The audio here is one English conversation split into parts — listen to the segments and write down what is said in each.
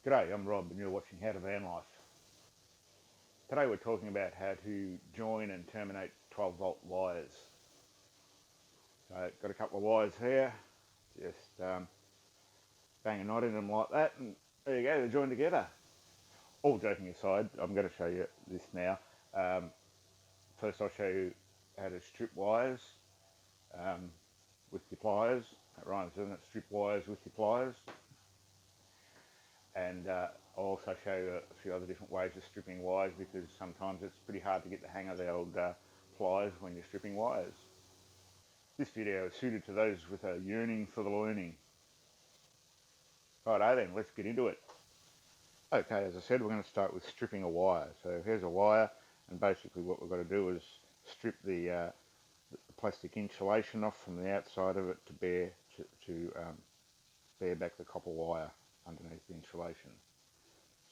G'day, I'm Rob and you're watching How to Van Life. Today we're talking about how to join and terminate 12 volt wires. So got a couple of wires here, just bang a knot in them like that and there you go, they're joined together. All joking aside, I'm going to show you this now. First I'll show you how to strip wires with your pliers. That rhymes, doesn't it? Strip wires with your pliers. And I'll also show you a few other different ways of stripping wires because sometimes it's pretty hard to get the hang of the old pliers when you're stripping wires. This video is suited to those with a yearning for the learning. Righto then, let's get into it. Okay, as I said, we're going to start with stripping a wire. So here's a wire, and basically what we've got to do is strip the plastic insulation off from the outside of it to bear back the copper wire underneath the insulation.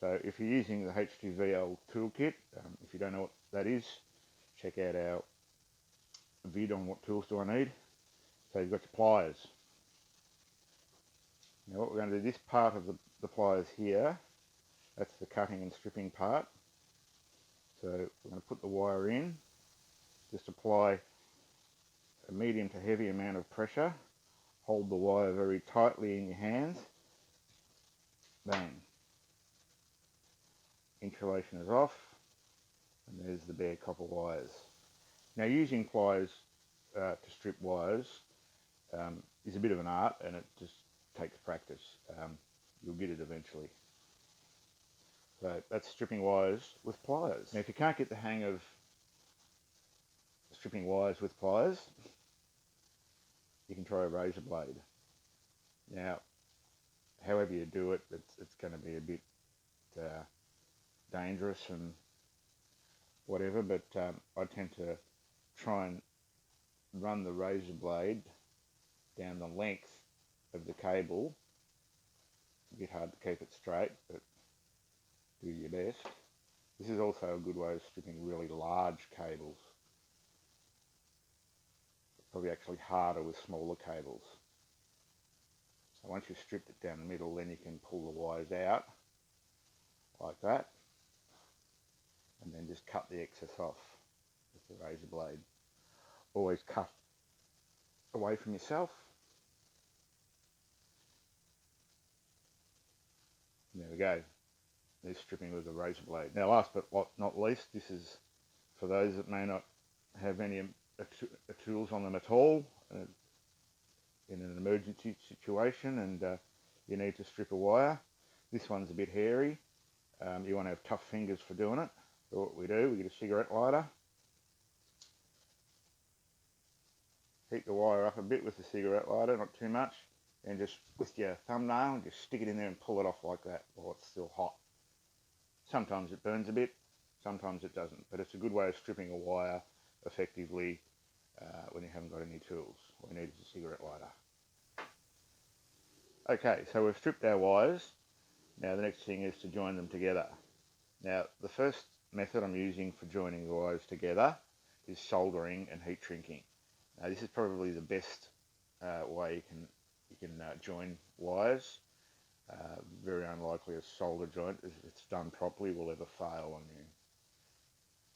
So if you're using the H2VL toolkit, if you don't know what that is, check out our vid on what tools do I need. So you've got your pliers. Now what we're going to do, this part of the pliers here, that's the cutting and stripping part. So we're going to put the wire in, just apply a medium to heavy amount of pressure, hold the wire very tightly in your hands, bang. Insulation is off, and there's the bare copper wires. Now using pliers to strip wires is a bit of an art, and it just takes practice. You'll get it eventually. So that's stripping wires with pliers. Now if you can't get the hang of stripping wires with pliers, you can try a razor blade. Now however you do it, it's going to be a bit dangerous and whatever, but I tend to try and run the razor blade down the length of the cable. It's a bit hard to keep it straight, but do your best. This is also a good way of stripping really large cables. It's probably actually harder with smaller cables. So once you've stripped it down the middle, then you can pull the wires out like that, and then just cut the excess off with the razor blade. Always cut away from yourself. There we go. There's stripping with a razor blade. Now last but not least, this is for those that may not have any tools on them at all in an emergency situation and you need to strip a wire. This one's a bit hairy. You want to have tough fingers for doing it. So what we do, we get a cigarette lighter, heat the wire up a bit with the cigarette lighter, not too much, and just with your thumbnail, just stick it in there and pull it off like that while it's still hot. Sometimes it burns a bit, sometimes it doesn't, but it's a good way of stripping a wire effectively when you haven't got any tools. All you need is a cigarette lighter. Okay, so we've stripped our wires. Now the next thing is to join them together. Now the first method I'm using for joining the wires together is soldering and heat shrinking. Now this is probably the best way you can join wires. Very unlikely a solder joint, if it's done properly, will ever fail on you.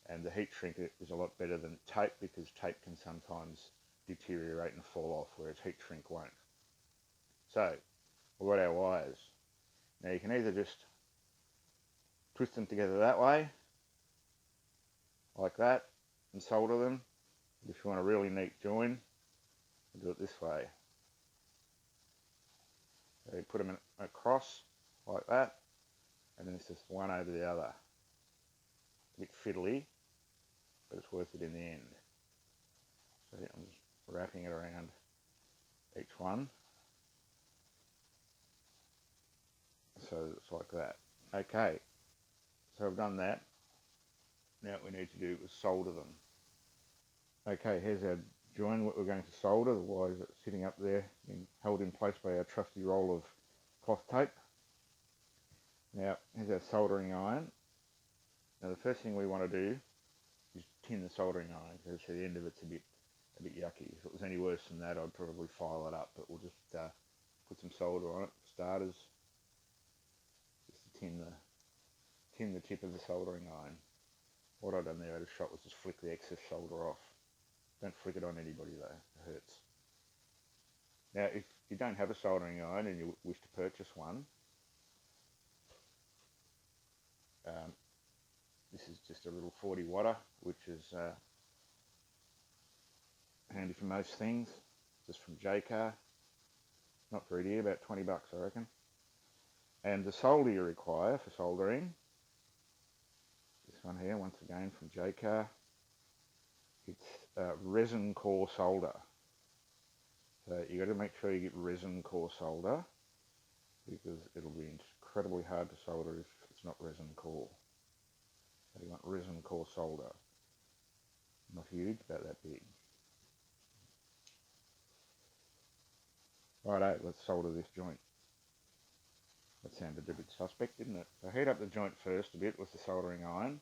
And the heat shrink is a lot better than tape because tape can sometimes deteriorate and fall off, whereas heat shrink won't. So we've got our wires. Now you can either just twist them together that way, like that, and solder them. If you want a really neat join, do it this way. So you put them across like that, and then it's just one over the other. A bit fiddly, but it's worth it in the end. So I'm just wrapping it around each one. So it's like that. Okay, so I've done that. Now what we need to do is solder them. Okay, here's our join, what we're going to solder. The wires are sitting up there, being held in place by our trusty roll of cloth tape. Now, here's our soldering iron. Now the first thing we want to do is tin the soldering iron, because the end of it's a bit yucky. If it was any worse than that, I'd probably file it up, but we'll just put some solder on it for starters, just to tin the tip of the soldering iron. What I done there at a shot was just flick the excess solder off. Don't flick it on anybody though, it hurts. Now if you don't have a soldering iron and you wish to purchase one, this is just a little 40 watter, which is handy for most things, just from JCar. Not very dear, about 20 bucks I reckon. And the solder you require for soldering, this one here, once again from JCar, it's resin core solder. So you got to make sure you get resin core solder, because it'll be incredibly hard to solder if it's not resin core. So you want resin core solder. Not huge, about that big. Righto, let's solder this joint. That sounded a bit suspect, didn't it? So heat up the joint first a bit with the soldering iron,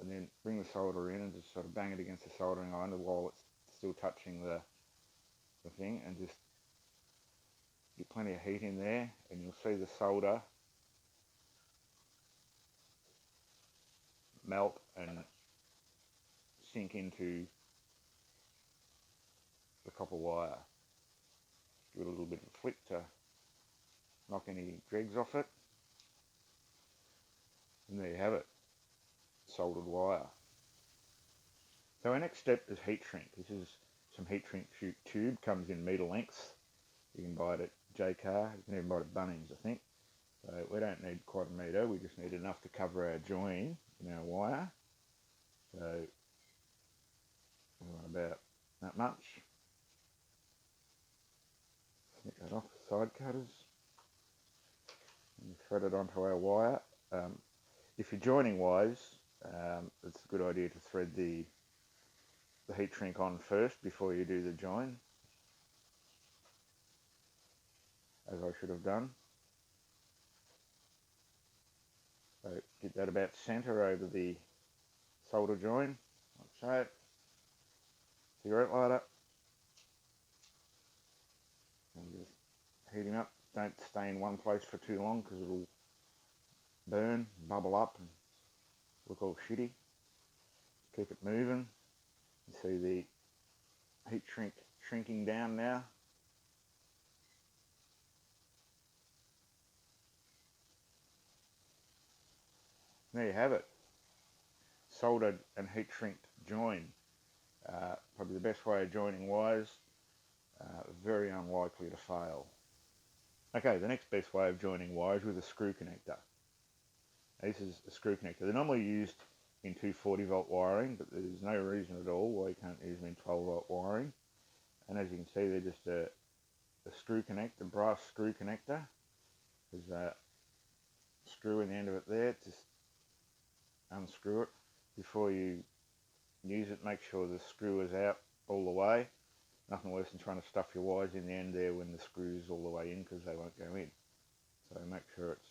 and then bring the solder in and just sort of bang it against the soldering iron while it's still touching the thing, and just get plenty of heat in there, and you'll see the solder melt and sink into the copper wire. Give it a little bit of a flick to knock any dregs off it, and there you have it, soldered wire. So our next step is heat shrink. This is some heat shrink tube, comes in metre lengths. You can buy it at JCar, you can even buy it at Bunnings I think. So we don't need quite a metre, we just need enough to cover our join in our wire. So we want about that much. Snip that off with side cutters and thread it onto our wire. If you're joining wires, it's a good idea to thread the heat shrink on first before you do the join, as I should have done. So get that about centre over the solder join, like so. Cigarette lighter, and just heating up. Don't stay in one place for too long because it'll burn, bubble up and look all shitty. Keep it moving. You see the heat shrink shrinking down now. There you have it. Soldered and heat shrinked join. Probably the best way of joining wires. Very unlikely to fail. Okay, the next best way of joining wires with a screw connector. This is a screw connector. They're normally used in 240 volt wiring, but there's no reason at all why you can't use them in 12 volt wiring. And as you can see, they're just a screw connector, a brass screw connector. There's a screw in the end of it there. Just unscrew it before you use it. Make sure the screw is out all the way. Nothing worse than trying to stuff your wires in the end there when the screw's all the way in, because they won't go in. So make sure it's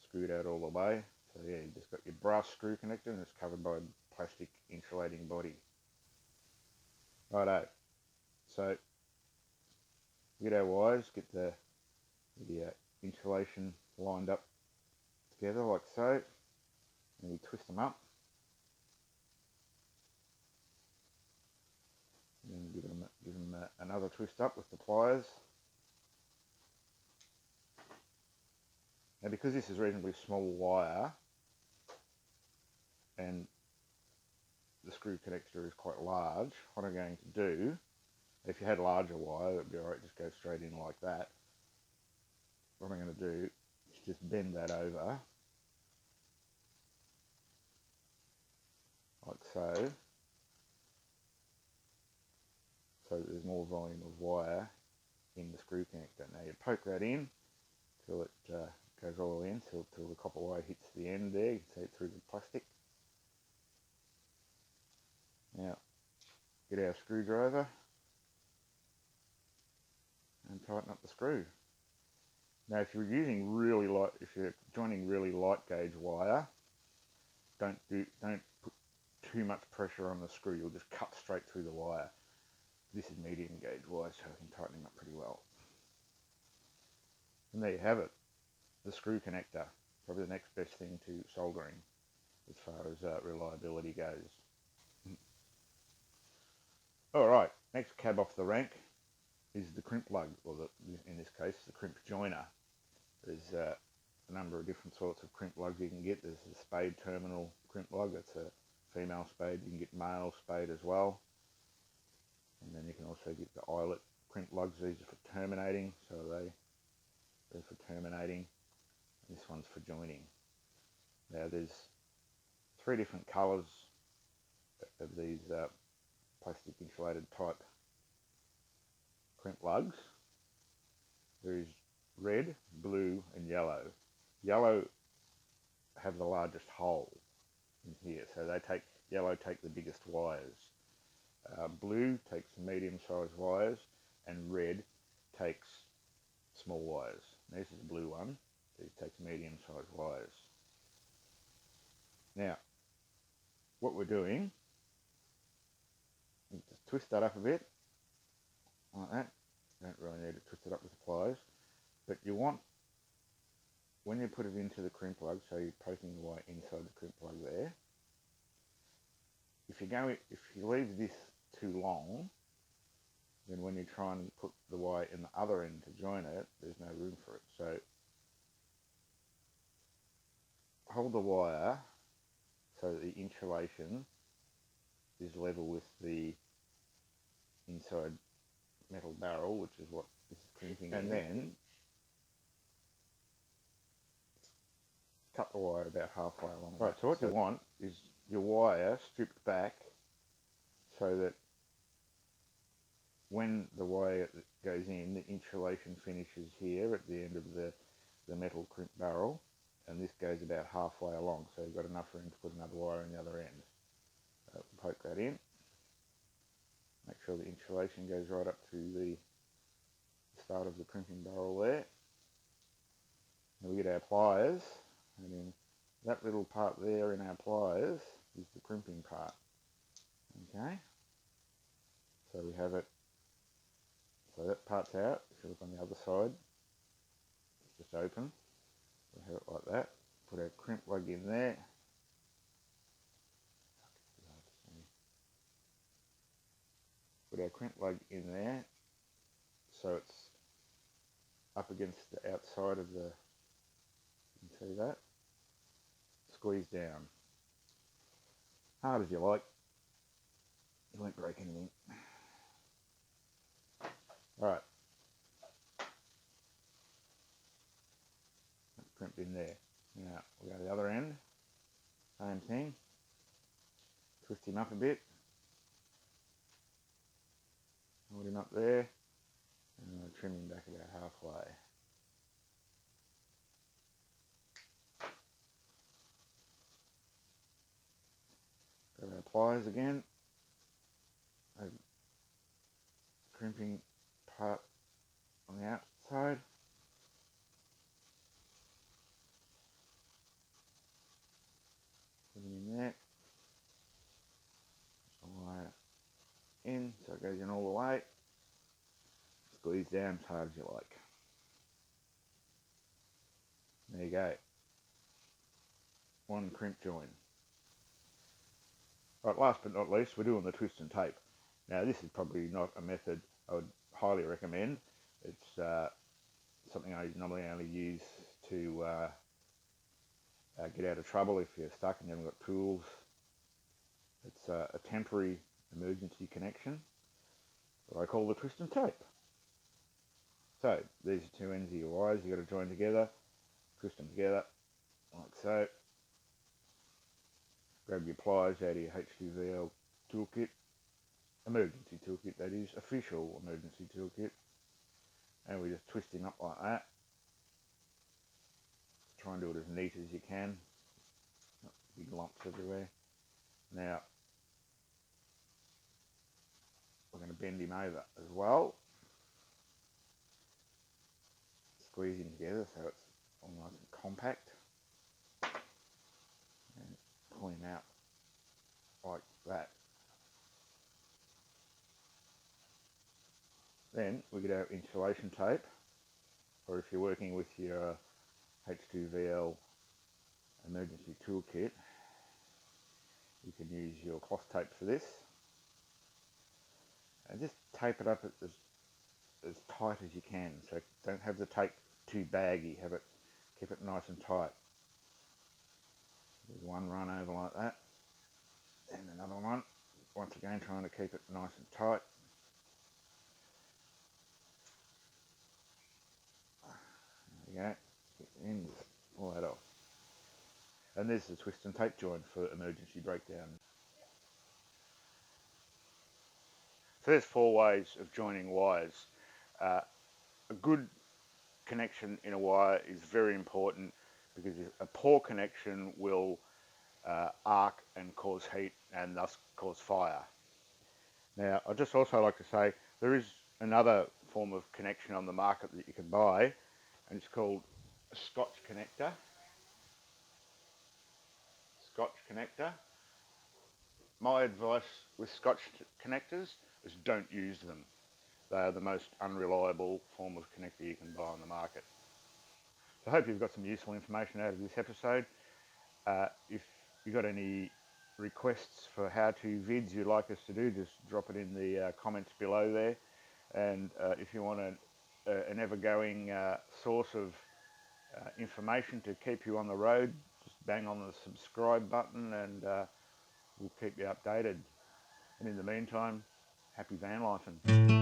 screwed out all the way. So yeah, you've just got your brass screw connector and it's covered by a plastic insulating body. Righto. So get our wires, get the insulation lined up together like so, and we twist them up. And then give them another twist up with the pliers. Now because this is reasonably small wire and the screw connector is quite large, what I'm going to do, if you had larger wire, it'd be alright, just go straight in like that. What I'm going to do is just bend that over, like so, so that there's more volume of wire in the screw connector. Now you poke that in till it goes all the way in, till the copper wire hits the end there. You can see it through the plastic. Now get our screwdriver and tighten up the screw. Now if you're using really light, if you're joining really light gauge wire, don't put too much pressure on the screw. You'll just cut straight through the wire. This is medium gauge wire, so I can tighten them up pretty well. And there you have it. the screw connector, probably the next best thing to soldering as far as reliability goes. Alright, next cab off the rank is the crimp lug, or in this case the crimp joiner. There's a number of different sorts of crimp lugs you can get. There's the spade terminal crimp lug, that's a female spade. You can get male spade as well. And then you can also get the eyelet crimp lugs. These are for terminating, so they're for terminating. And this one's for joining. Now there's 3 different colours of these plastic insulated type crimp lugs. There is red, blue and yellow. Yellow have the largest hole in here, so yellow take the biggest wires. Blue takes medium-sized wires, and red takes small wires. This is the blue one. It takes medium-sized wires. Now, what we're doing is just twist that up a bit, like that. You don't really need to twist it up with the pliers, but you want, when you put it into the crimp lug, so you're poking the wire inside the crimp lug there, if you leave this too long, then when you try and put the wire in the other end to join it, there's no room for it. So hold the wire so that the insulation is level with the inside metal barrel, which is what this is crimping, and then cut the wire about halfway along. Right, so what you want is your wire stripped back so that when the wire goes in, the insulation finishes here at the end of the metal crimp barrel, and this goes about halfway along, so you've got enough room to put another wire in the other end. Poke that in, make sure the insulation goes right up to the start of the crimping barrel there. And we get our pliers, and in that little part there in our pliers is the crimping part. Okay, so we have it, so that part's out. If you look on the other side, it's just open. We have it like that. Put our crimp lug in there. Put our crimp lug in there, so it's up against the outside of the, you can see that. Squeeze down. Hard as you like. You won't break anything. Alright. Crimp in there. Now we'll go to the other end. Same thing. Twist him up a bit. Hold him up there. And I'll trim him back about halfway. Grab our pliers again. A crimping part on the outside. Put him in there. Wire in so it goes in all the way. Squeeze down as hard as you like. There you go. One crimp join. Right, last but not least, we're doing the twist and tape. Now this is probably not a method I would highly recommend. It's something I normally only use to get out of trouble if you're stuck and you haven't got tools. It's a temporary emergency connection that I call the twist and tape. So these are 2 ends of your wires you've got to join together, twist them together like so. Grab your pliers out of your H2VL toolkit, emergency toolkit that is, official emergency toolkit, and we just twist him up like that. Try and do it as neat as you can, not big lumps everywhere. Now we're going to bend him over as well, squeeze him together so it's all nice and compact, and pull him out like that. Then we get our insulation tape, or if you're working with your H2VL emergency toolkit. You can use your cloth tape for this, and just tape it up as tight as you can. So don't have the tape too baggy. Keep it nice and tight. There's one run over like that, and another one. Once again, trying to keep it nice and tight. There you go. Get the ends, all that off. And there's the twist and tape joint for emergency breakdown. So there's 4 ways of joining wires. A good connection in a wire is very important, because a poor connection will arc and cause heat and thus cause fire. Now, I'd just also like to say there is another form of connection on the market that you can buy, and it's called a Scotch connector. Scotch connector. My advice with Scotch connectors is don't use them. They are the most unreliable form of connector you can buy on the market. So I hope you've got some useful information out of this episode. If you've got any requests for how-to vids you'd like us to do, just drop it in the comments below there. And if you want an ever-going source of information to keep you on the road, just bang on the subscribe button, and we'll keep you updated. And in the meantime, happy van lifing.